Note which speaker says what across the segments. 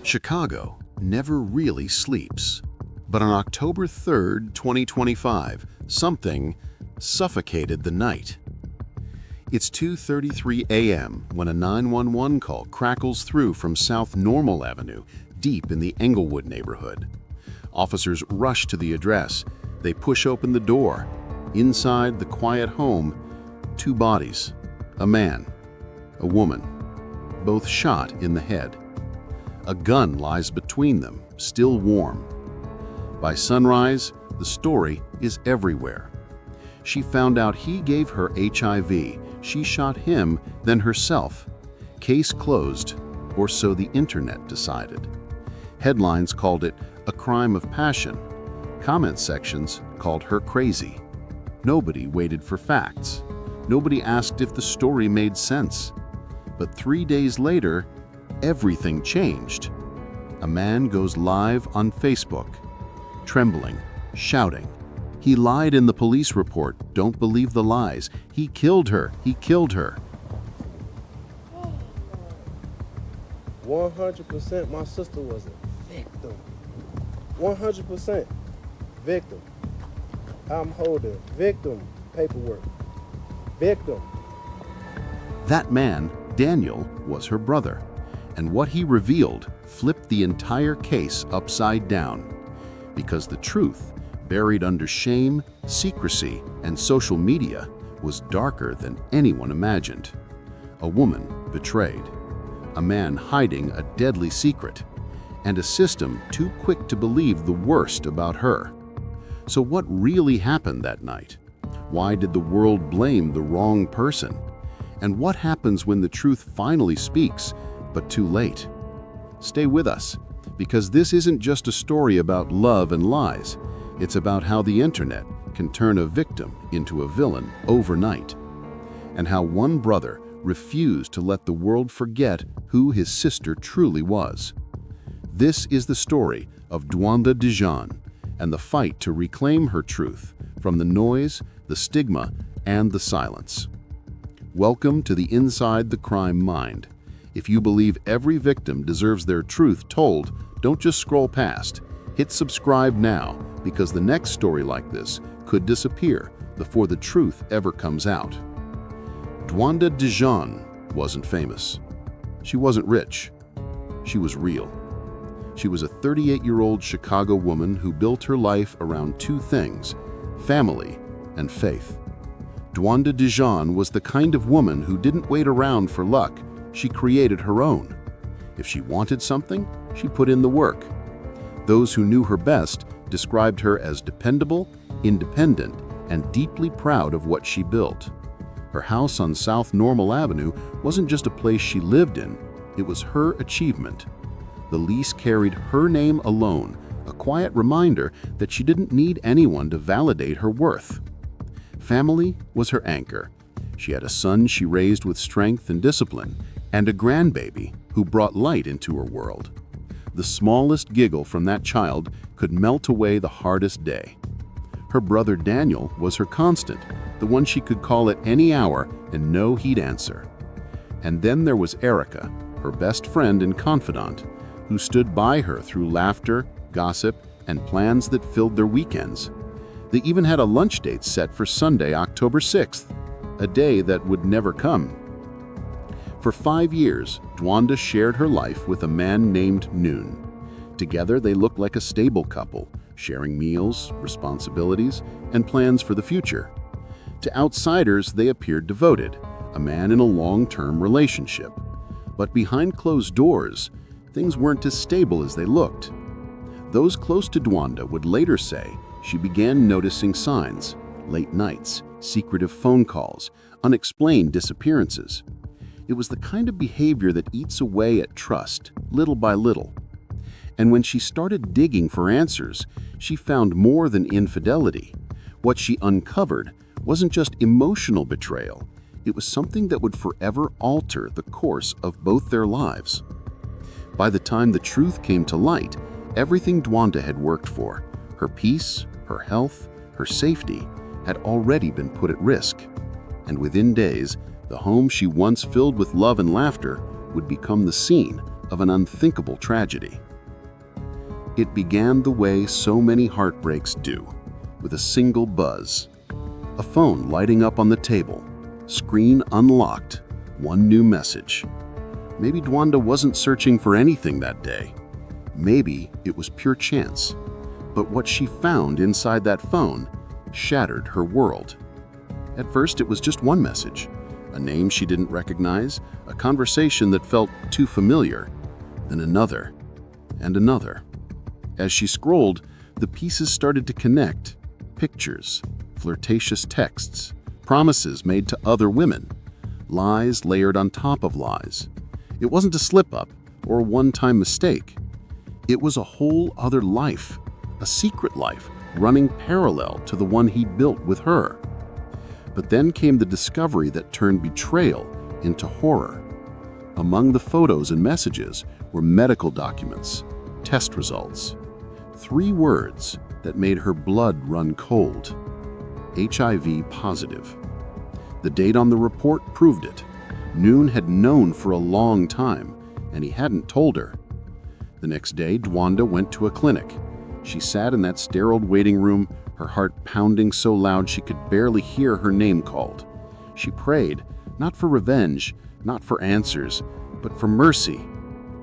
Speaker 1: Chicago never really sleeps. But on October 3rd, 2025, something suffocated the night. It's 2:33 a.m. when a 911 call crackles through from South Normal Avenue, deep in the Englewood neighborhood. Officers rush to the address. They push open the door. Inside the quiet home, two bodies, a man, a woman, both shot in the head. A gun lies between them, still warm. By sunrise, the story is everywhere. She found out he gave her HIV. She shot him, then herself. Case closed, or so the internet decided. Headlines called it a crime of passion. Comment sections called her crazy. Nobody waited for facts. Nobody asked if the story made sense. But 3 days later, everything changed. A man goes live on Facebook, trembling, shouting. He lied in the police report. Don't believe the lies. He killed her. He killed her.
Speaker 2: 100% my sister was a victim. 100% victim. I'm holding victim paperwork. Victim.
Speaker 1: That man, Daniel, was her brother. And what he revealed flipped the entire case upside down. Because the truth, buried under shame, secrecy, and social media, was darker than anyone imagined. A woman betrayed, a man hiding a deadly secret, and a system too quick to believe the worst about her. So what really happened that night? Why did the world blame the wrong person? And what happens when the truth finally speaks, but too late? Stay with us, because this isn't just a story about love and lies. It's about how the internet can turn a victim into a villain overnight, and how one brother refused to let the world forget who his sister truly was. This is the story of Dewanda Dagen and the fight to reclaim her truth from the noise, the stigma, and the silence. Welcome to the Inside the Crime Mind. If you believe every victim deserves their truth told, don't just scroll past. Hit subscribe now, because the next story like this could disappear before the truth ever comes out. Dewanda Dagen wasn't famous. She wasn't rich. She was real. She was a 38-year-old Chicago woman who built her life around two things: family and faith. Dewanda Dagen was the kind of woman who didn't wait around for luck. She created her own. If she wanted something, she put in the work. Those who knew her best described her as dependable, independent, and deeply proud of what she built. Her house on South Normal Avenue wasn't just a place she lived in, it was her achievement. The lease carried her name alone, a quiet reminder that she didn't need anyone to validate her worth. Family was her anchor. She had a son she raised with strength and discipline, and a grandbaby who brought light into her world. The smallest giggle from that child could melt away the hardest day. Her brother Daniel was her constant, the one she could call at any hour and know he'd answer. And then there was Erica, her best friend and confidant, who stood by her through laughter, gossip, and plans that filled their weekends. They even had a lunch date set for Sunday, October 6th, a day that would never come. For 5 years, Dewanda shared her life with a man named Noon. Together, they looked like a stable couple, sharing meals, responsibilities, and plans for the future. To outsiders, they appeared devoted, a man in a long-term relationship. But behind closed doors, things weren't as stable as they looked. Those close to Dewanda would later say she began noticing signs: late nights, secretive phone calls, unexplained disappearances. It was the kind of behavior that eats away at trust, little by little. And when she started digging for answers, she found more than infidelity. What she uncovered wasn't just emotional betrayal, it was something that would forever alter the course of both their lives. By the time the truth came to light, everything Dewanda had worked for, her peace, her health, her safety, had already been put at risk. And within days, the home she once filled with love and laughter would become the scene of an unthinkable tragedy. It began the way so many heartbreaks do, with a single buzz. A phone lighting up on the table, screen unlocked, one new message. Maybe Dewanda wasn't searching for anything that day. Maybe it was pure chance. But what she found inside that phone shattered her world. At first, it was just one message, a name she didn't recognize, a conversation that felt too familiar, then another and another. As she scrolled, the pieces started to connect. Pictures, flirtatious texts, promises made to other women, lies layered on top of lies. It wasn't a slip-up or a one-time mistake. It was a whole other life, a secret life running parallel to the one he built with her. But then came the discovery that turned betrayal into horror. Among the photos and messages were medical documents, test results. 3 words that made her blood run cold. HIV positive. The date on the report proved it. Noon had known for a long time, and he hadn't told her. The next day, Dewanda went to a clinic. She sat in that sterile waiting room, her heart pounding so loud she could barely hear her name called. She prayed, not for revenge, not for answers, but for mercy,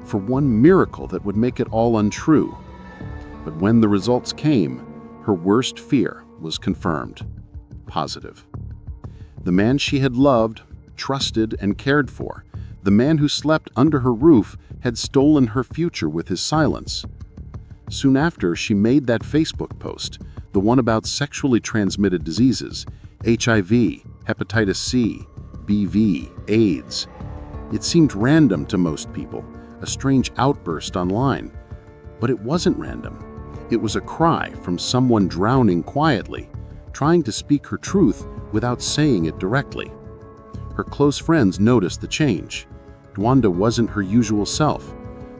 Speaker 1: for one miracle that would make it all untrue. But when the results came, her worst fear was confirmed. Positive. The man she had loved, trusted, and cared for, the man who slept under her roof, had stolen her future with his silence. Soon after, she made that Facebook post, the one about sexually transmitted diseases, HIV, hepatitis C, BV, AIDS. It seemed random to most people, a strange outburst online. But it wasn't random. It was a cry from someone drowning quietly, trying to speak her truth without saying it directly. Her close friends noticed the change. Dewanda wasn't her usual self.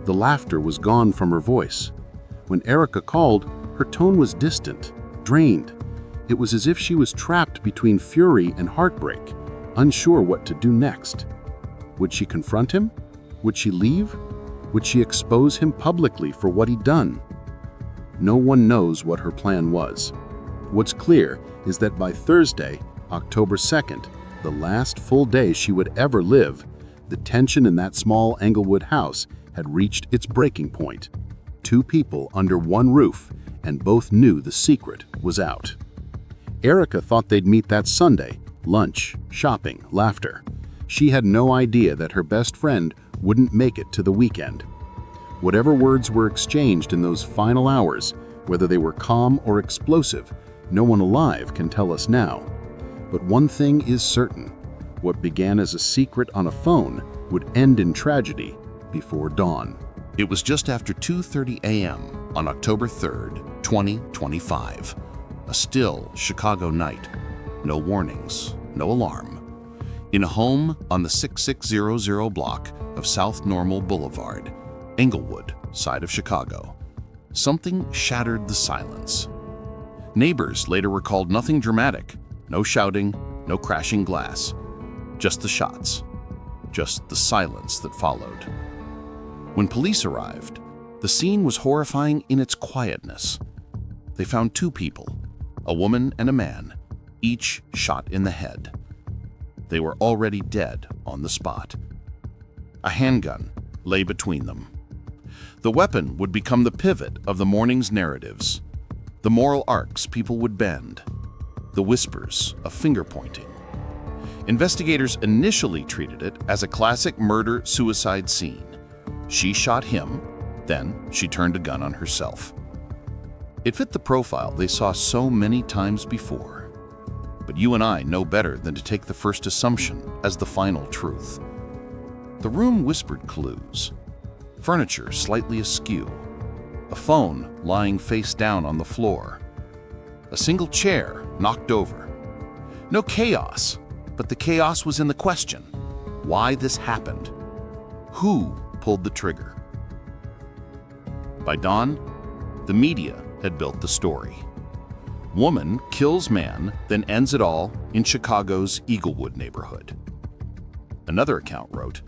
Speaker 1: The laughter was gone from her voice. When Erica called, her tone was distant, drained. It was as if she was trapped between fury and heartbreak, unsure what to do next. Would she confront him? Would she leave? Would she expose him publicly for what he'd done? No one knows what her plan was. What's clear is that by Thursday, October 2nd, the last full day she would ever live, the tension in that small Englewood house had reached its breaking point. 2 people under one roof, and both knew the secret was out. Erica thought they'd meet that Sunday, lunch, shopping, laughter. She had no idea that her best friend wouldn't make it to the weekend. Whatever words were exchanged in those final hours, whether they were calm or explosive, no one alive can tell us now. But one thing is certain. What began as a secret on a phone would end in tragedy before dawn.
Speaker 3: It was just after 2:30 a.m. on October 3rd, 2025. A still Chicago night. No warnings, no alarm. In a home on the 6600 block of South Normal Boulevard, Englewood, side of Chicago, something shattered the silence. Neighbors later recalled nothing dramatic. No shouting, no crashing glass. Just the shots. Just the silence that followed. When police arrived, the scene was horrifying in its quietness. They found 2 people, a woman and a man, each shot in the head. They were already dead on the spot. A handgun lay between them. The weapon would become the pivot of the morning's narratives, the moral arcs people would bend, the whispers of finger-pointing. Investigators initially treated it as a classic murder-suicide scene. She shot him, then she turned a gun on herself. It fit the profile they saw so many times before. But you and I know better than to take the first assumption as the final truth. The room whispered clues. Furniture slightly askew. A phone lying face down on the floor. A single chair knocked over. No chaos, but the chaos was in the question. Why this happened? Who pulled the trigger? By dawn, the media had built the story. Woman kills man, then ends it all in Chicago's Englewood neighborhood. Another account wrote,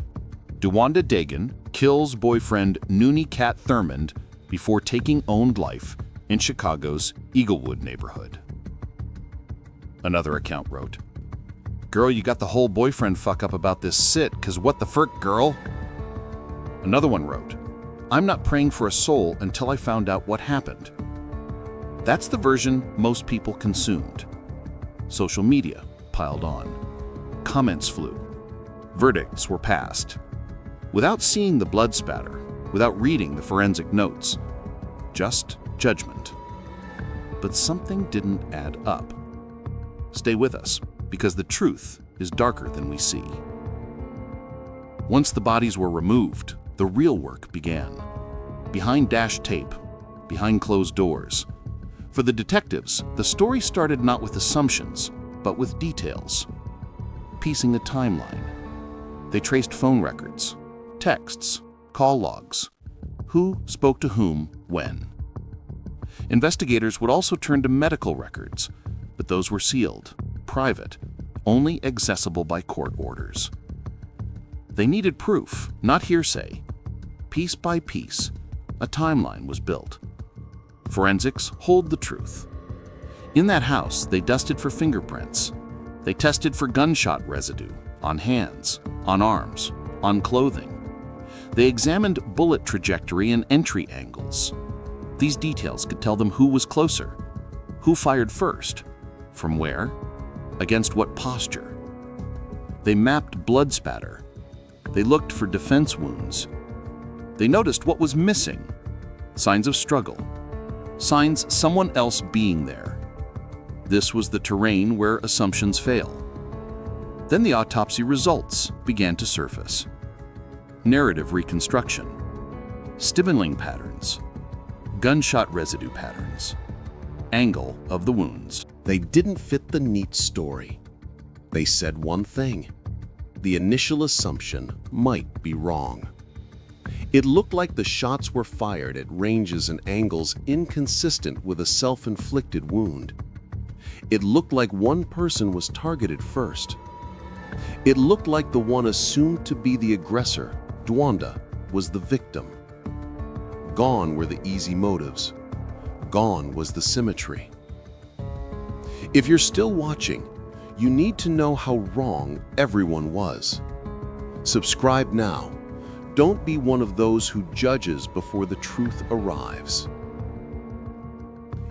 Speaker 3: Dewanda Dagen kills boyfriend Noonie Cat Thurman before taking owned life in Chicago's Englewood neighborhood. Another account wrote, "Girl, you got the whole boyfriend fuck up about this sit, 'cause what the frick, girl?" Another one wrote, "I'm not praying for a soul until I found out what happened." That's the version most people consumed. Social media piled on. Comments flew. Verdicts were passed. Without seeing the blood spatter, without reading the forensic notes, just judgment. But something didn't add up. Stay with us, because the truth is darker than we see. Once the bodies were removed, the real work began. Behind dash tape, behind closed doors. For the detectives, the story started not with assumptions, but with details. Piecing the timeline. They traced phone records, texts, call logs. Who spoke to whom, when. Investigators would also turn to medical records, but those were sealed, private, only accessible by court orders. They needed proof, not hearsay. Piece by piece, a timeline was built. Forensics hold the truth. In that house, they dusted for fingerprints. They tested for gunshot residue on hands, on arms, on clothing. They examined bullet trajectory and entry angles. These details could tell them who was closer, who fired first, from where, against what posture. They mapped blood spatter. They looked for defense wounds. They noticed what was missing, signs of struggle, signs someone else being there. This was the terrain where assumptions fail. Then the autopsy results began to surface. Narrative reconstruction, stippling patterns, gunshot residue patterns, angle of the wounds.
Speaker 1: They didn't fit the neat story. They said one thing. The initial assumption might be wrong. It looked like the shots were fired at ranges and angles inconsistent with a self-inflicted wound. It looked like one person was targeted first. It looked like the one assumed to be the aggressor, Dewanda, was the victim. Gone were the easy motives. Gone was the symmetry. If you're still watching, you need to know how wrong everyone was. Subscribe now. Don't be one of those who judges before the truth arrives.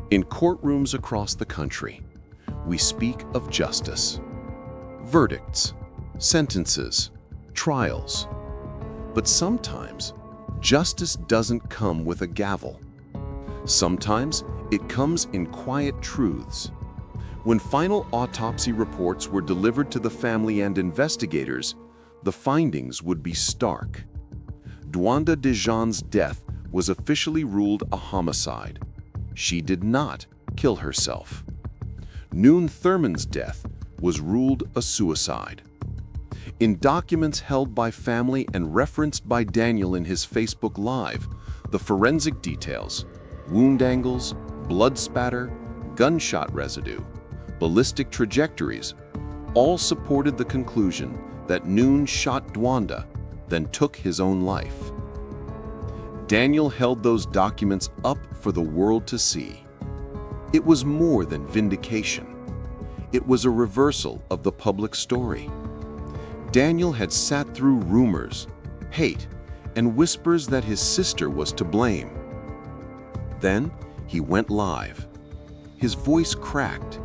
Speaker 1: In courtrooms across the country, we speak of justice. Verdicts, sentences, trials. But sometimes, justice doesn't come with a gavel. Sometimes it comes in quiet truths. When final autopsy reports were delivered to the family and investigators, the findings would be stark. Dewanda Dagen's death was officially ruled a homicide. She did not kill herself. Non Thurman's death was ruled a suicide. In documents held by family and referenced by Daniel in his Facebook Live, the forensic details, wound angles, blood spatter, gunshot residue, ballistic trajectories, all supported the conclusion that Non shot Dewanda, then took his own life. Daniel held those documents up for the world to see. It was more than vindication. It was a reversal of the public story. Daniel had sat through rumors, hate, and whispers that his sister was to blame. Then he went live. His voice cracked,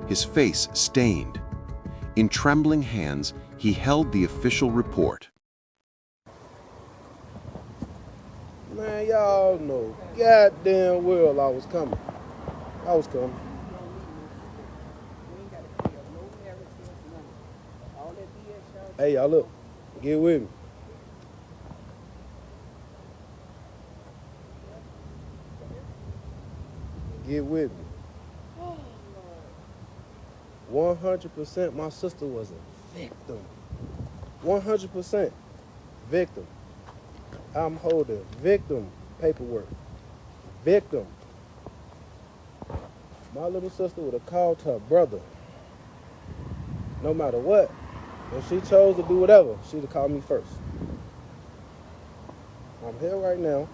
Speaker 1: his face stained. In trembling hands, he held the official report.
Speaker 2: Man, y'all know goddamn well I was coming. I was coming. Hey, y'all look. Get with me. Get with me. 100% my sister was a victim. 100% victim. I'm holding victim paperwork. Victim. My little sister would have called her brother. No matter what. If she chose to do whatever, she'd have called me first. I'm here right now.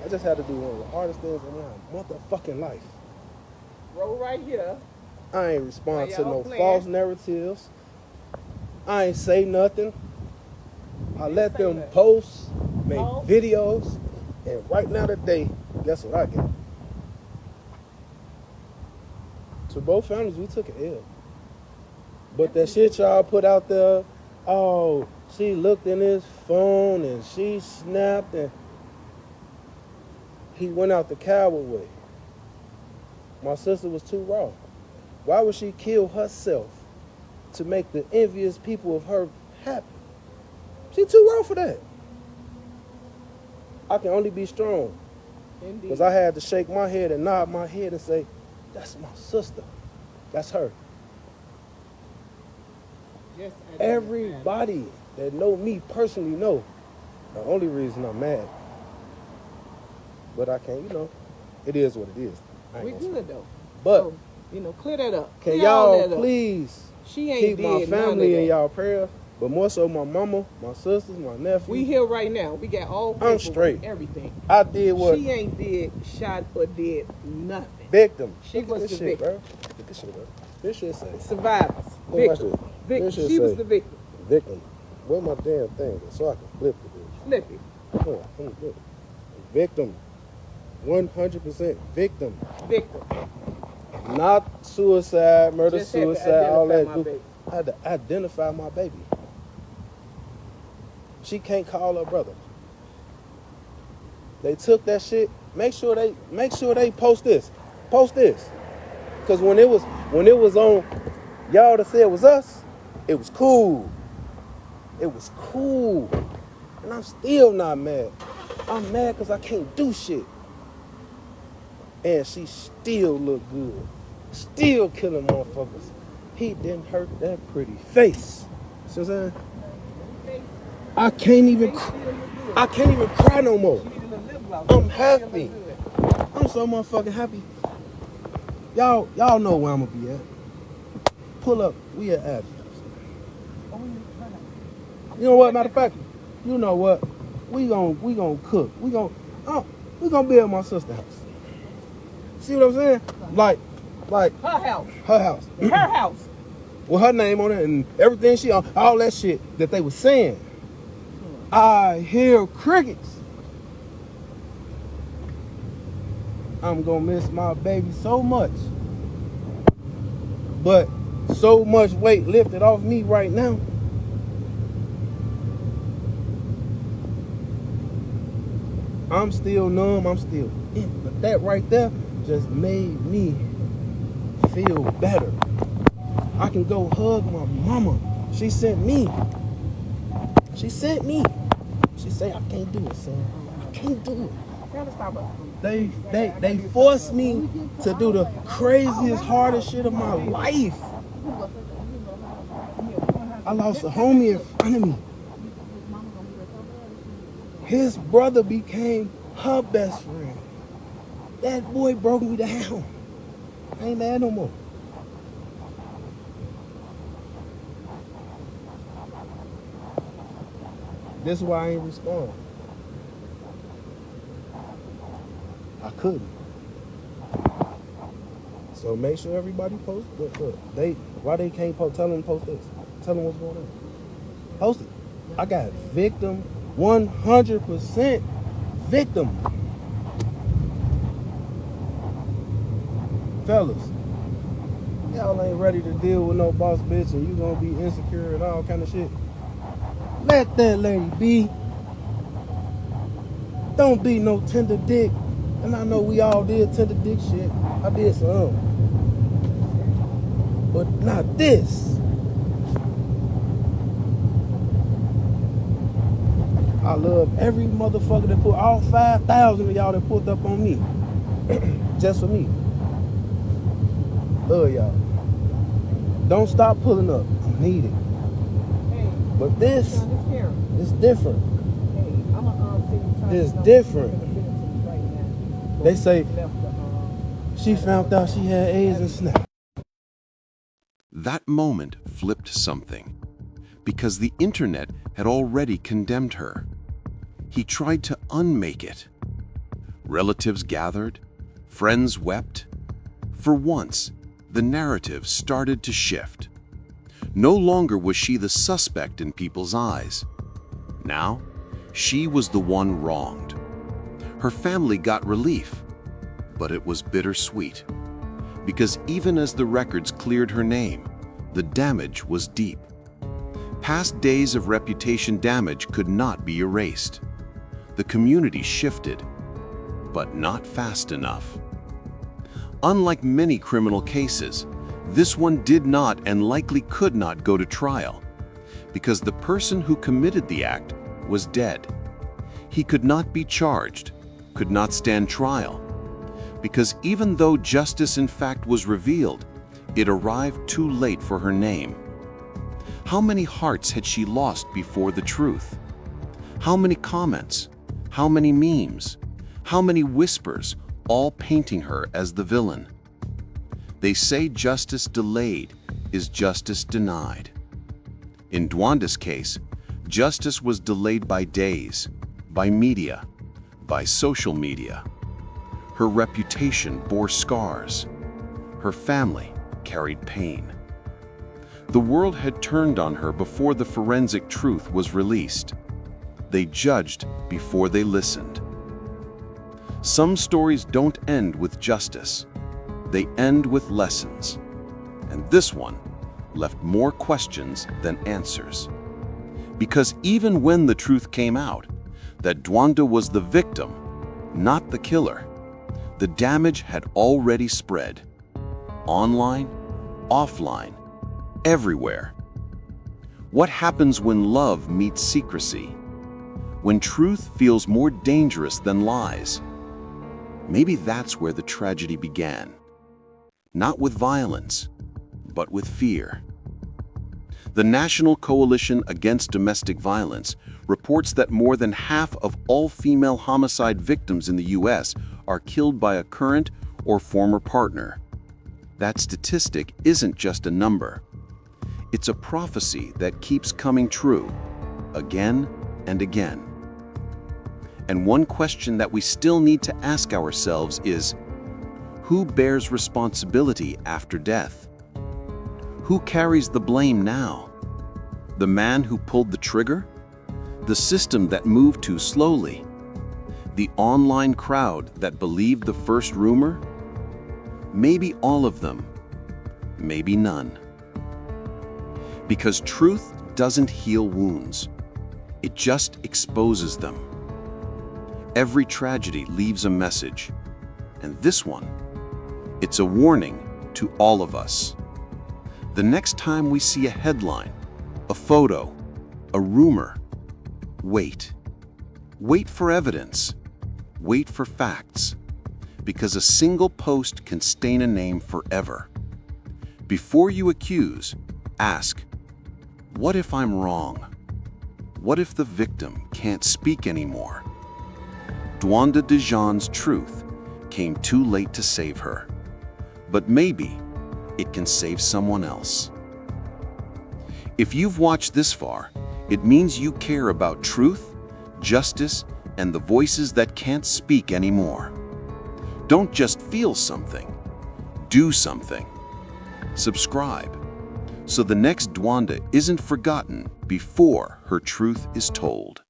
Speaker 2: I just had to do one of the hardest things in my motherfucking life.
Speaker 4: Roll right here.
Speaker 2: I ain't respond to
Speaker 4: y'all
Speaker 2: no
Speaker 4: playing?
Speaker 2: false narratives. I ain't say nothing. I let
Speaker 4: say
Speaker 2: them
Speaker 4: nothing.
Speaker 2: post, make
Speaker 4: No.
Speaker 2: videos, and right now today, guess what I get? To both families, we took an L. But that shit y'all put out there, oh, she looked in his phone and she snapped and he went out the coward way. My sister was too raw. Why would she kill herself to make the envious people of her happy? She too raw for that. I can only be strong.
Speaker 4: Indeed.
Speaker 2: Because I had to shake my head and nod my head and say, that's my sister. That's her.
Speaker 4: Just
Speaker 2: Everybody that know me personally know the only reason I'm mad. But I can't, it is what it is. I ain't
Speaker 4: We
Speaker 2: gonna
Speaker 4: good though.
Speaker 2: But
Speaker 4: So, clear that up.
Speaker 2: can
Speaker 4: Clear all
Speaker 2: y'all
Speaker 4: that up.
Speaker 2: please
Speaker 4: She ain't
Speaker 2: keep my
Speaker 4: did none of
Speaker 2: family in
Speaker 4: that.
Speaker 2: y'all prayers, but more so my mama, my sisters, my nephew.
Speaker 4: We here right now. We got all
Speaker 2: I'm
Speaker 4: paperwork,
Speaker 2: straight.
Speaker 4: everything.
Speaker 2: I did what
Speaker 4: She ain't did shot or did nothing.
Speaker 2: victim.
Speaker 4: She
Speaker 2: Look at
Speaker 4: was
Speaker 2: this
Speaker 4: the
Speaker 2: shit,
Speaker 4: victim.
Speaker 2: bro. Look at this shit, bro. This shit say
Speaker 4: Survivors.
Speaker 2: Look, watch
Speaker 4: Victim.
Speaker 2: this.
Speaker 4: Victim.
Speaker 2: This shit
Speaker 4: She was
Speaker 2: say
Speaker 4: the victim.
Speaker 2: victim. Where my damn thing is so I can flip the bitch.
Speaker 4: Flip it.
Speaker 2: Oh, I can't flip it. Victim. 100% victim.
Speaker 4: Victim.
Speaker 2: Not suicide, murder,
Speaker 4: Just had to
Speaker 2: suicide, all that.
Speaker 4: identify my baby.
Speaker 2: I had to identify my baby. She can't call her brother. They took that shit. Make sure they post this. Post this. Cause when it was on y'all to say it was us, it was cool. It was cool. And I'm still not mad. I'm mad because I can't do shit. And she still look good. Still killing motherfuckers. He didn't hurt that pretty face. See what I'm saying? I can't even cry no more. I'm happy. I'm so motherfucking happy. Y'all know where I'm gonna be at. Pull up. We at Abby's. You know what? Matter of fact, you know what? We gonna cook. We gonna be at my sister's house. See what I'm saying? Like
Speaker 4: Her house.
Speaker 2: her house.
Speaker 4: Her house.
Speaker 2: With her name on it and everything she on, all that shit that they was saying. I hear crickets. I'm gonna miss my baby so much. But so much weight lifted off me right now. I'm still numb, I'm still in. But that right there just made me feel better. I can go hug my mama. She sent me. She said, I can't do it, son. I can't do it. They forced me to do the craziest, hardest shit of my life. I lost a homie in front of me. His brother became her best friend. That boy broke me down. I ain't mad no more. This is why I ain't respond. I couldn't. So make sure everybody post. Look, why they can't post? Tell them to post this. Tell them what's going on. Post it. I got victim, 100% victim. Fellas, y'all ain't ready to deal with no boss bitch and you gonna be insecure and all kind of shit. Let that lady be. Don't be no tender dick. And I know we all did tender dick shit. I did some. But not this. I love every motherfucker that put all 5,000 of y'all that pulled up on me. Just for me. Love y'all. Don't stop pulling up. I need it.
Speaker 4: Hey,
Speaker 2: But this is different.
Speaker 4: Hey,
Speaker 2: It's different. They say she found out she had AIDS and snap.
Speaker 1: That moment flipped something, because the internet had already condemned her.
Speaker 3: He tried to unmake it. Relatives gathered, friends wept. For once, the narrative started to shift. No longer was she the suspect in people's eyes. Now, she was the one wronged. Her family got relief, but it was bittersweet. Because even as the records cleared her name, the damage was deep. Past days of reputation damage could not be erased. The community shifted, but not fast enough. Unlike many criminal cases, this one did not and likely could not go to trial, because the person who committed the act was dead. He could not be charged, could not stand trial, because even though justice in fact was revealed, it arrived too late for her name. How many hearts had she lost before the truth? How many comments? How many memes? How many whispers, all painting her as the villain? They say justice delayed is justice denied. In Dewanda's case, justice was delayed by days, by media, by social media. Her reputation bore scars. Her family carried pain. The world had turned on her before the forensic truth was released. They judged before they listened. Some stories don't end with justice. They end with lessons. And this one left more questions than answers. Because even when the truth came out, that Dewanda was the victim, not the killer, the damage had already spread. Online, offline, everywhere. What happens when love meets secrecy? When truth feels more dangerous than lies? Maybe that's where the tragedy began. Not with violence, but with fear. The National Coalition Against Domestic Violence reports that more than half of all female homicide victims in the U.S. are killed by a current or former partner. That statistic isn't just a number. It's a prophecy that keeps coming true, again and again. And one question that we still need to ask ourselves is, who bears responsibility after death? Who carries the blame now? The man who pulled the trigger? The system that moved too slowly? The online crowd that believed the first rumor? Maybe all of them, maybe none. Because truth doesn't heal wounds, it just exposes them. Every tragedy leaves a message, and this one, it's a warning to all of us. The next time we see a headline, a photo, a rumor, wait. Wait for evidence. Wait for facts. Because a single post can stain a name forever. Before you accuse, ask, what if I'm wrong? What if the victim can't speak anymore? Dewanda Dagen's truth came too late to save her. But maybe it can save someone else. If you've watched this far, it means you care about truth, justice, and the voices that can't speak anymore. Don't just feel something, do something. Subscribe, so the next Dewanda isn't forgotten before her truth is told.